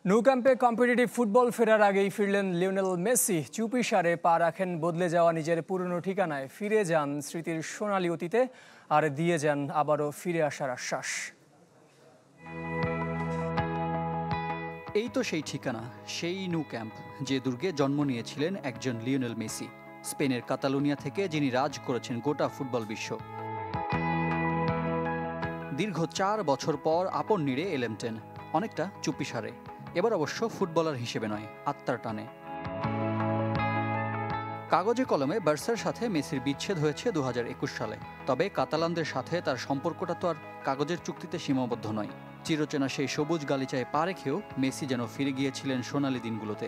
Nou ক্যাম্পে competitive football ফেরার আগেই ফিরলেন লিওনেল মেসি। চুপিসারে পা রাখেন বদলে যাওয়া নিজের পুরনো ঠিকানায়, ফিরে যান স্মৃতির সোনালী অতীতে আর দিয়ে যান আবারও ফিরে আসার আশ্বাস। এই তো সেই ঠিকানা, সেই ন্যু ক্যাম্প, যে দুর্গে জন্ম নিয়েছিলেন একজন লিওনেল মেসি। স্পেনের কাতালুনিয়া থেকে যিনি রাজ করেছেন গোটা ফুটবল বিশ্ব। দীর্ঘ 4 বছর পর আপন নিড়ে এলেন অনেকটা চুপিসারে। এবার অবশ্য ফুটবলার হিসেবে নয়, আত্মার টানে। কাগজে কলমে বার্সার সাথে মেসির বিচ্ছেদ হয়েছে 2021 সালে। তবে কাতালানদের সাথে তার সম্পর্কটা তো আর কাগজের চুক্তিতে সীমাবদ্ধ নয়। চিরচেনা সেই সবুজ গালিচায় পা রেখেও মেসি যেন ফিরে গিয়েছিলেন সোনালী দিনগুলোতে।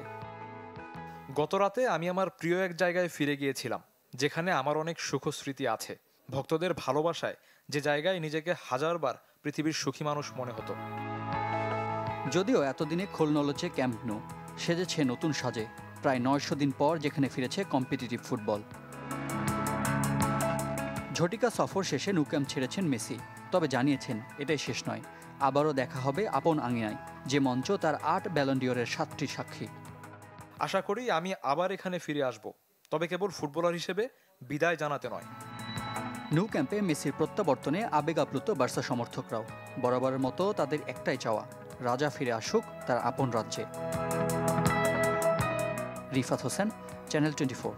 গত রাতে আমি আমার প্রিয় এক জায়গায় ফিরে গিয়েছিলাম, যেখানে আমার অনেক সুখস্মৃতি আছে। ভক্তদের ভালোবাসায় যে জায়গায় নিজেকে হাজারবার পৃথিবীর সুখী মানুষ মনে হতো। যদিও এতদিনে খোলনলচে ক্যাম্প ন্যু, সেজেছে নতুন সাজে। প্রায় 900 দিন পর যেখানে ফিরেছে কম্পিটিটিভ ফুটবল। ঝটিকা সফর শেষে ন্যু ক্যাম্প ছেড়েছেন মেসি, তবে জানিয়েছেন এটাই শেষ নয়। আবারও দেখা হবে আপন আঙিনায়, যে মঞ্চ তার 8 ব্যালন ডিওরের 7টি সাক্ষী। আশা করি আমি আবার এখানে ফিরে আসব, তবে কেবল ফুটবলার হিসেবে বিদায় জানাতে নয়। ন্যু ক্যাম্পে মেসির প্রত্যাবর্তনে আবেগ আপ্লুত বার্সা সমর্থকরাও। বরাবরের মতো তাদের একটাই চাওয়া, রাজা ফিরে আসুক তার আপন রাজ্যে। রিফাত হোসেন, চ্যানেল 24।